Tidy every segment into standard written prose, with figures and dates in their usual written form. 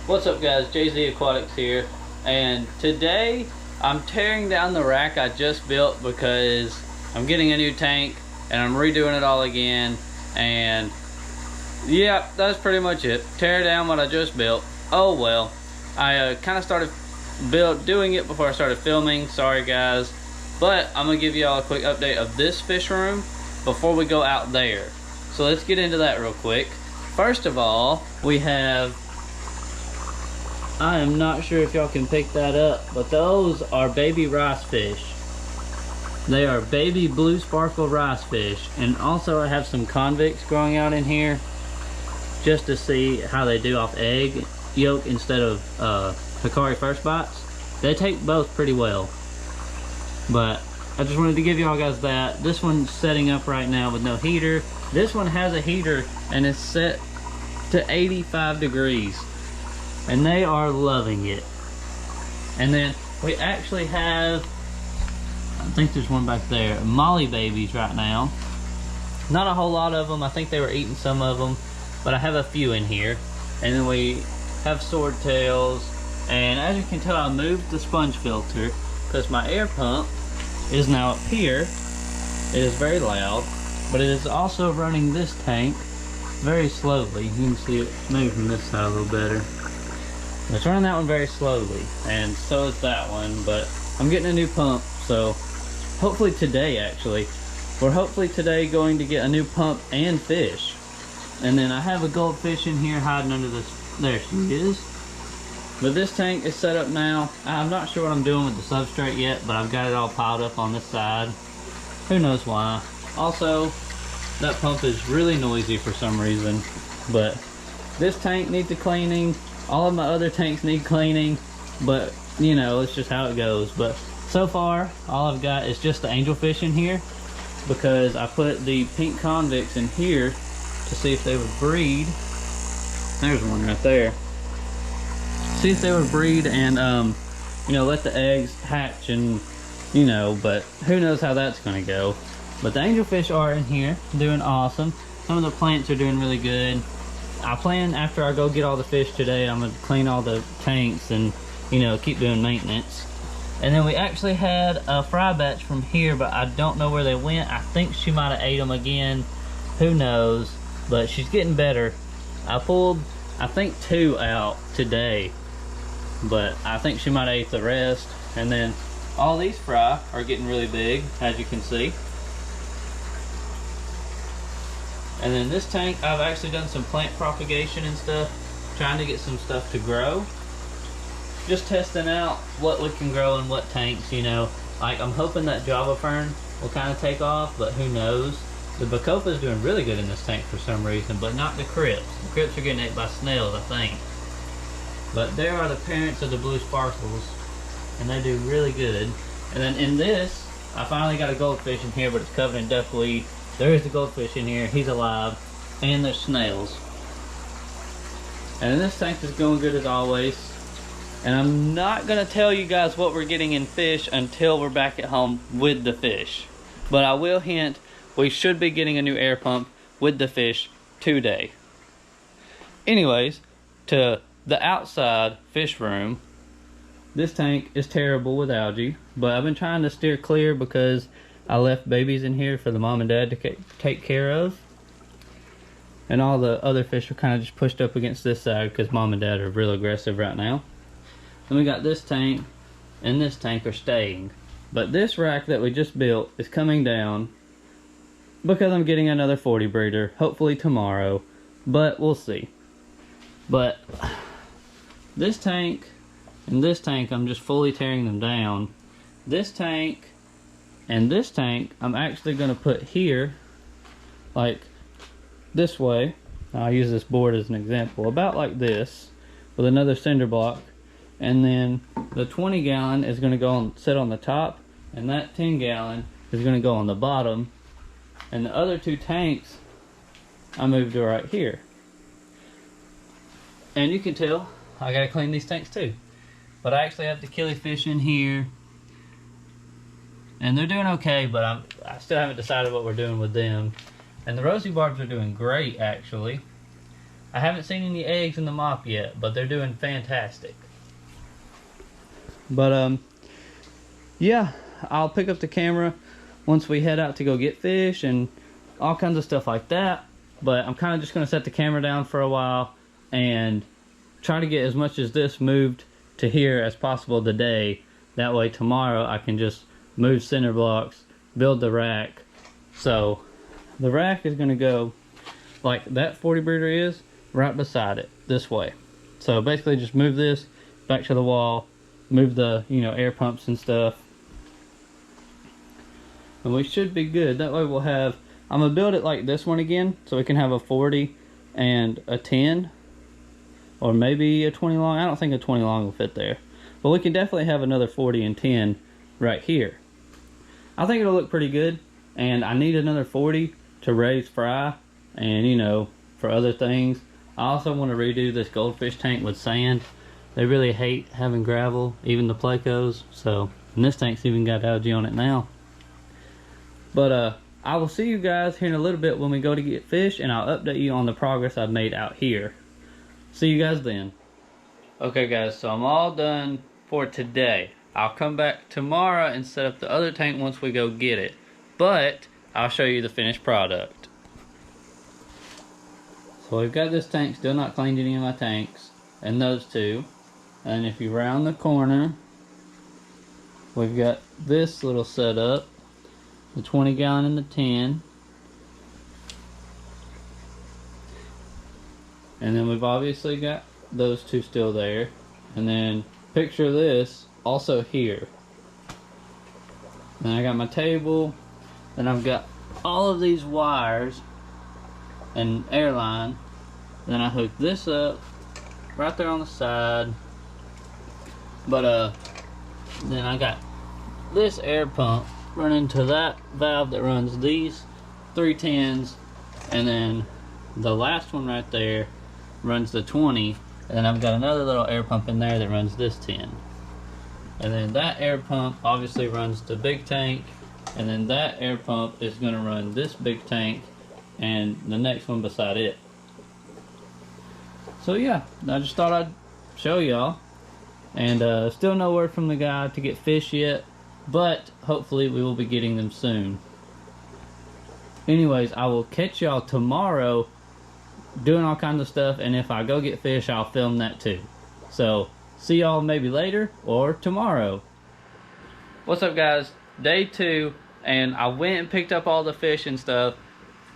What's up guys, JZ Aquatics here, and today I'm tearing down the rack I just built because I'm getting a new tank and I'm redoing it all again. And yeah, that's pretty much it. Tear down what I just built. Oh well, I kind of started doing it before I started filming, sorry guys, but I'm gonna give y'all a quick update of this fish room before we go out there. So let's get into that real quick. First of all, we have, I am not sure if y'all can pick that up, but those are baby rice fish. They are baby blue sparkle rice fish. And also I have some convicts growing out in here just to see how they do off egg yolk instead of Hikari first bites. They take both pretty well. But I just wanted to give y'all guys that. This one's setting up right now with no heater. This one has a heater and it's set to 85 degrees. And they are loving it. And then we actually have, I think there's one back there, molly babies right now. Not a whole lot of them. I think they were eating some of them, but I have a few in here. And then we have swordtails. And as you can tell, I moved the sponge filter because my air pump is now up here. It is very loud, but it is also running this tank very slowly. You can see it move from this side a little better. It's running that one very slowly, and so is that one, but I'm getting a new pump, so hopefully today actually. We're hopefully today going to get a new pump and fish. And then I have a goldfish in here hiding under this, there she is. But this tank is set up now. I'm not sure what I'm doing with the substrate yet, but I've got it all piled up on this side. Who knows why. Also, that pump is really noisy for some reason, but this tank needs a cleaning. All of my other tanks need cleaning, but you know, it's just how it goes. But so far, all I've got is just the angelfish in here because I put the pink convicts in here to see if they would breed. There's one right there. See if they would breed and, you know, let the eggs hatch and, you know, but who knows how that's gonna go. But the angelfish are in here, doing awesome. Some of the plants are doing really good. I plan after I go get all the fish today, I'm gonna clean all the tanks and, you know, keep doing maintenance. And then we actually had a fry batch from here, but I don't know where they went. I think she might have ate them again. Who knows? But she's getting better. I pulled, I think 2 out today, but I think she might have ate the rest. And then all these fry are getting really big, as you can see. And then this tank, I've actually done some plant propagation and stuff, trying to get some stuff to grow. Just testing out what we can grow in what tanks, you know. Like, I'm hoping that Java Fern will kind of take off, but who knows. The Bacopa is doing really good in this tank for some reason, but not the Crips. The Crips are getting ate by snails, I think. But there are the parents of the blue sparkles, and they do really good. And then in this, I finally got a goldfish in here, but it's covered in duckweed. There is the goldfish in here, he's alive, and there's snails. And this tank is going good as always. And I'm not gonna tell you guys what we're getting in fish until we're back at home with the fish. But I will hint, we should be getting a new air pump with the fish today. Anyways, to the outside fish room. This tank is terrible with algae, but I've been trying to steer clear because I left babies in here for the mom and dad to take care of. And all the other fish are kind of just pushed up against this side because mom and dad are real aggressive right now. Then we got this tank and this tank are staying. But this rack that we just built is coming down because I'm getting another 40 breeder, hopefully tomorrow, but we'll see. But this tank and this tank, I'm just fully tearing them down. This tank and this tank, I'm actually gonna put here, like this way. I'll use this board as an example, about like this, with another cinder block. And then the 20 gallon is gonna go on, sit on the top, and that 10 gallon is gonna go on the bottom. And the other 2 tanks, I moved to right here. And you can tell, I gotta clean these tanks too. But I actually have the killifish in here. And they're doing okay, but I still haven't decided what we're doing with them. And the rosy barbs are doing great, actually. I haven't seen any eggs in the mop yet, but they're doing fantastic. But yeah, I'll pick up the camera once we head out to go get fish and all kinds of stuff like that. But I'm kind of just going to set the camera down for a while and try to get as much as this moved to here as possible today. That way tomorrow I can just move center blocks, build the rack. So the rack is going to go like that 40 breeder is, right beside it, this way. So basically just move this back to the wall, move the, you know, air pumps and stuff, and we should be good. That way we'll have, I'm gonna build it like this one again, so we can have a 40 and a 10, or maybe a 20 long. I don't think a 20 long will fit there, but we can definitely have another 40 and 10 right here. I think it'll look pretty good, and I need another 40 to raise fry and, you know, for other things. I also want to redo this goldfish tank with sand. They really hate having gravel, even the plecos. So, and this tank's even got algae on it now. But I will see you guys here in a little bit when we go to get fish, and I'll update you on the progress I've made out here. See you guys then. Okay guys, so I'm all done for today. I'll come back tomorrow and set up the other tank once we go get it. But I'll show you the finished product. So we've got this tank, still not cleaned any of my tanks, and those two. And if you round the corner, we've got this little setup, the 20 gallon and the 10. And then we've obviously got those two still there. And then picture this also here. Then I got my table. Then I've got all of these wires and airline. Then I hook this up right there on the side. But then I got this air pump running to that valve that runs these 310s, and then the last one right there runs the 20, and then I've got another little air pump in there that runs this 10. And then that air pump obviously runs the big tank, and then that air pump is going to run this big tank and the next one beside it. So yeah, I just thought I'd show y'all. And still no word from the guy to get fish yet, but hopefully we will be getting them soon. Anyways, I will catch y'all tomorrow doing all kinds of stuff, and if I go get fish, I'll film that too. So see y'all maybe later or tomorrow. What's up guys? Day 2, and I went and picked up all the fish and stuff,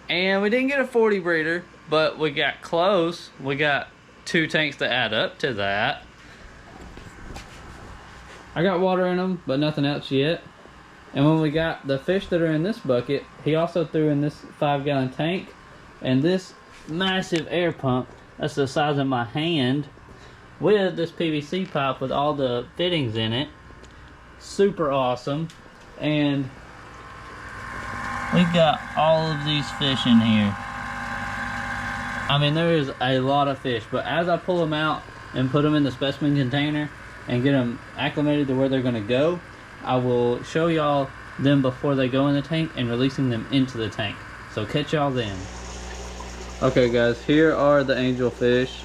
and we didn't get a 40 breeder, but we got close. We got 2 tanks to add up to that. I got water in them, but nothing else yet. And when we got the fish that are in this bucket, he also threw in this 5-gallon tank and this massive air pump that's the size of my hand with this PVC pipe with all the fittings in it. Super awesome. And we've got all of these fish in here. I mean, there is a lot of fish, but as I pull them out and put them in the specimen container and get them acclimated to where they're going to go, I will show y'all them before they go in the tank and releasing them into the tank. So catch y'all then. Okay guys, here are the angelfish.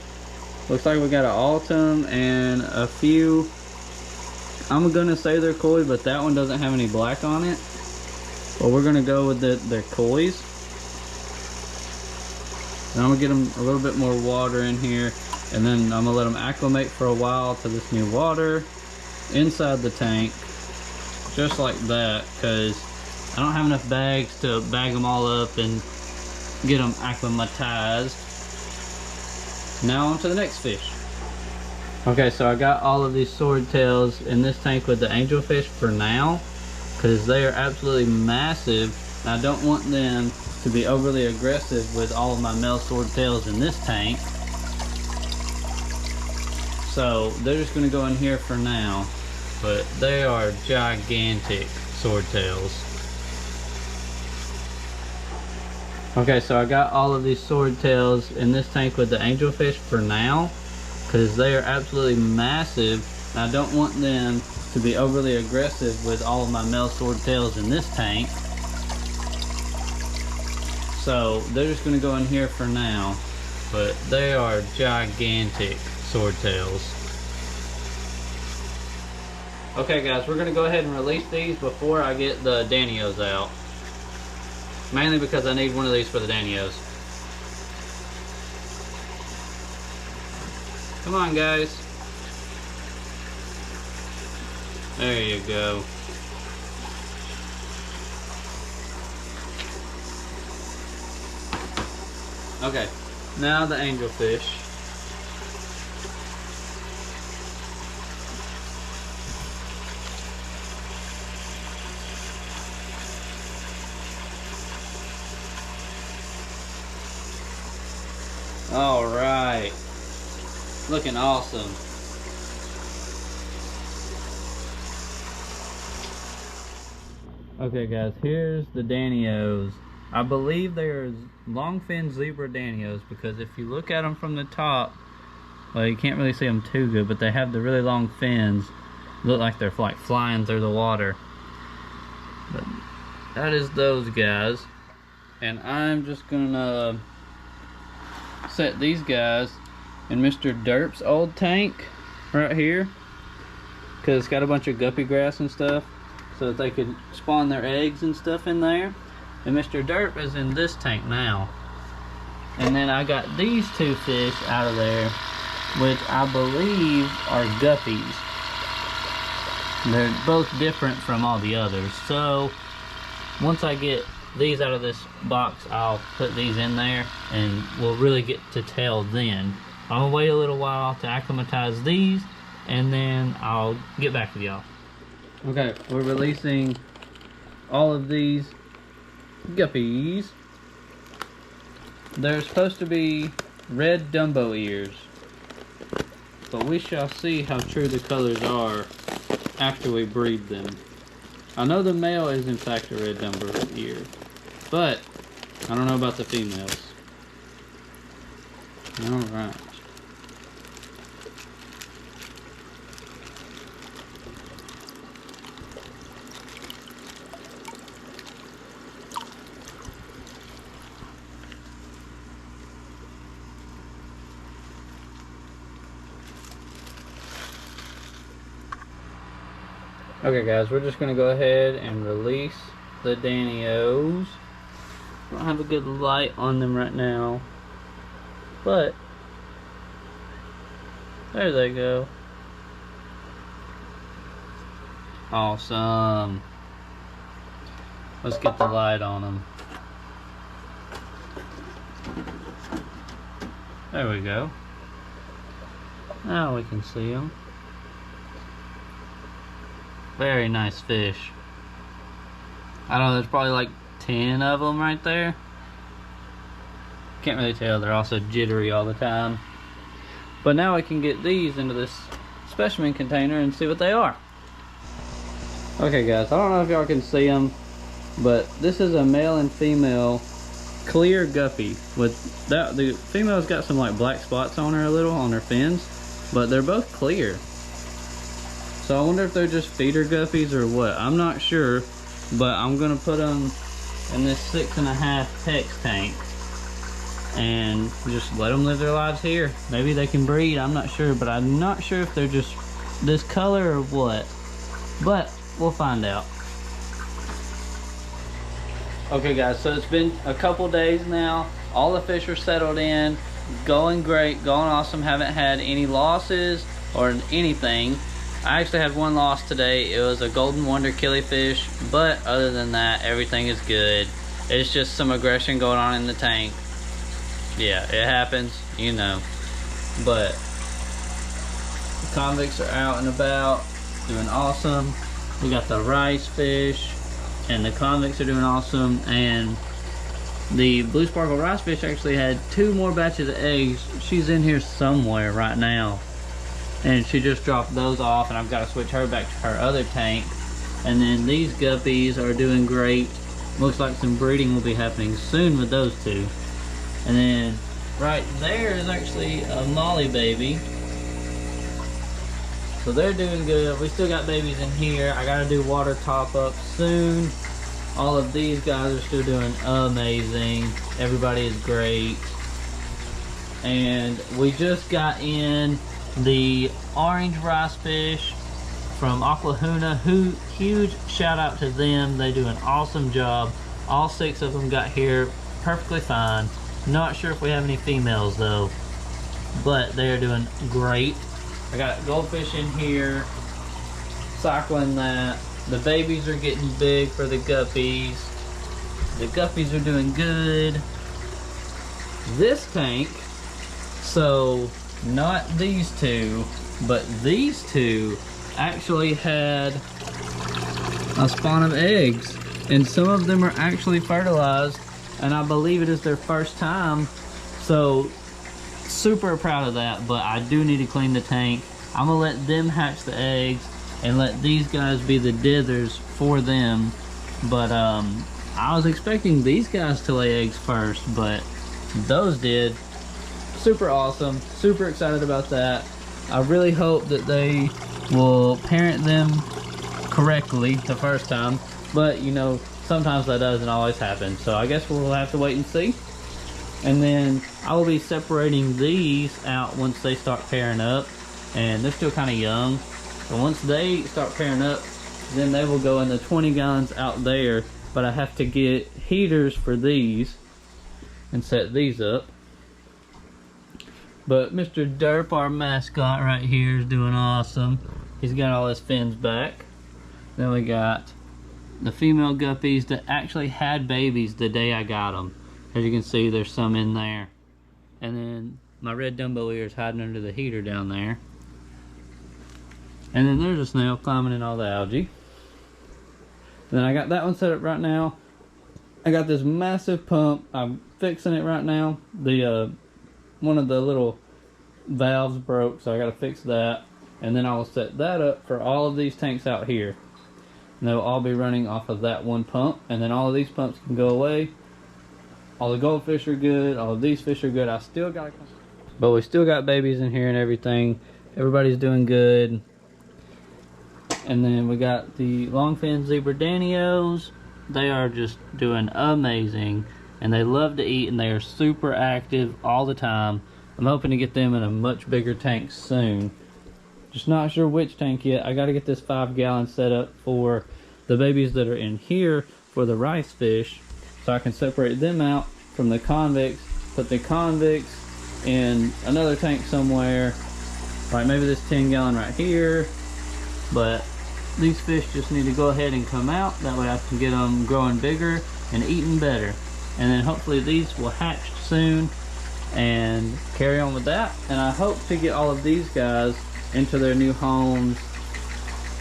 Looks like we got an Altum and a few, I'm gonna say they're koi, but that one doesn't have any black on it. But we're gonna go with their kois. And I'm gonna get them a little bit more water in here, and then I'm gonna let them acclimate for a while to this new water inside the tank, just like that, because I don't have enough bags to bag them all up and get them acclimatized. Now on to the next fish. Okay, so I got all of these swordtails in this tank with the angelfish for now, because they are absolutely massive. I don't want them to be overly aggressive with all of my male swordtails in this tank. So they're just going to go in here for now, but they are gigantic swordtails. Okay, so I got all of these swordtails in this tank with the angelfish for now, because they are absolutely massive. I don't want them to be overly aggressive with all of my male swordtails in this tank. So they're just going to go in here for now, but they are gigantic swordtails. Okay guys, we're gonna go ahead and release these before I get the Danios out. Mainly because I need one of these for the Danios. Come on guys. There you go. Okay, now the angelfish. All right, looking awesome. Okay guys, here's the Danios. I believe they're long-fin zebra Danios because if you look at them from the top, well, you can't really see them too good, but they have the really long fins. Look like they're like flying through the water. But that is those guys. And I'm just gonna set these guys in Mr. Derp's old tank right here, because it's got a bunch of guppy grass and stuff so that they could spawn their eggs and stuff in there. And Mr. Derp is in this tank now. And then I got these two fish out of there, which I believe are guppies. They're both different from all the others. So once I get these out of this box, I'll put these in there and we'll really get to tell then. I'm gonna wait a little while to acclimatize these and then I'll get back with y'all. Okay, we're releasing all of these guppies. They're supposed to be red Dumbo ears, but we shall see how true the colors are after we breed them. I know the male is in fact a red Dumbo ear, but I don't know about the females. Alright. Okay guys, we're just going to go ahead and release the Danios. I don't have a good light on them right now, but there they go. Awesome. Let's get the light on them. There we go. Now we can see them. Very nice fish. I don't know, there's probably like 10 of them right there. Can't really tell, they're also jittery all the time. But now I can get these into this specimen container and see what they are. Okay guys, I don't know if y'all can see them, but this is a male and female clear guppy. With that, the female's got some like black spots on her a little, on her fins, but they're both clear. So I wonder if they're just feeder guppies or what. I'm not sure, but I'm gonna put them in this 6.5 PEX tank and just let them live their lives here. Maybe they can breed, I'm not sure, but I'm not sure if they're just this color or what, but we'll find out. Okay guys, so it's been a couple days now. All the fish are settled in, going great, going awesome. Haven't had any losses or anything. I actually had one loss today. It was a golden wonder killifish, but other than that, everything is good. It's just some aggression going on in the tank. Yeah, it happens, you know. But the convicts are out and about, doing awesome. We got the rice fish, and the convicts are doing awesome. And the blue sparkle rice fish actually had 2 more batches of eggs. She's in here somewhere right now. And she just dropped those off, and I've got to switch her back to her other tank. And then these guppies are doing great. Looks like some breeding will be happening soon with those two. And then right there is actually a molly baby. So they're doing good. We still got babies in here. I got to do water top up soon. All of these guys are still doing amazing. Everybody is great. And we just got in the orange rice fish from Aquahuna. Huge shout out to them. They do an awesome job. All 6 of them got here perfectly fine. Not sure if we have any females though, but they are doing great. I got goldfish in here, cycling that. The babies are getting big for the guppies. The guppies are doing good. This tank, so not these two, but these two actually had a spawn of eggs, and some of them are actually fertilized, and I believe it is their first time. So super proud of that, but I do need to clean the tank. I'm gonna let them hatch the eggs and let these guys be the dithers for them. But I was expecting these guys to lay eggs first, but those did. Super awesome, super excited about that. I really hope that they will parent them correctly the first time, but you know, sometimes that doesn't always happen, so I guess we'll have to wait and see. And then I will be separating these out once they start pairing up, and they're still kind of young. So once they start pairing up, then they will go in the 20 gallons out there, but I have to get heaters for these and set these up. But Mr. Derp, our mascot right here, is doing awesome. He's got all his fins back. Then we got the female guppies that actually had babies the day I got them. As you can see, there's some in there. And then my red Dumbo ear is hiding under the heater down there. And then there's a snail climbing in all the algae. Then I got that one set up right now. I got this massive pump. I'm fixing it right now. The one of the little valves broke, so I gotta fix that. And then I will set that up for all of these tanks out here. And they'll all be running off of that one pump. And then all of these pumps can go away. All the goldfish are good. All of these fish are good. I still got, but we still got babies in here and everything. Everybody's doing good. And then we got the longfin zebra danios. They are just doing amazing, and they love to eat, and they are super active all the time. I'm hoping to get them in a much bigger tank soon. Just not sure which tank yet. I got to get this 5 gallon set up for the babies that are in here for the rice fish, so I can separate them out from the convicts, put the convicts in another tank somewhere, like maybe this 10 gallon right here. But these fish just need to go ahead and come out. That way I can get them growing bigger and eating better. And then hopefully these will hatch soon and carry on with that. And I hope to get all of these guys into their new homes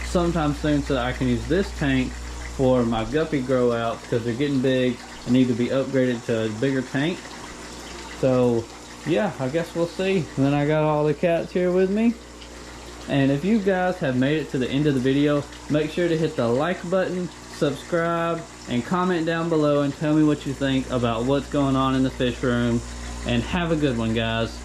sometime soon, so that I can use this tank for my guppy grow outs, because they're getting big and need to be upgraded to a bigger tank. So yeah, I guess we'll see. And then I got all the cats here with me. And if you guys have made it to the end of the video, make sure to hit the like button, subscribe, and comment down below and tell me what you think about what's going on in the fish room. And have a good one, guys.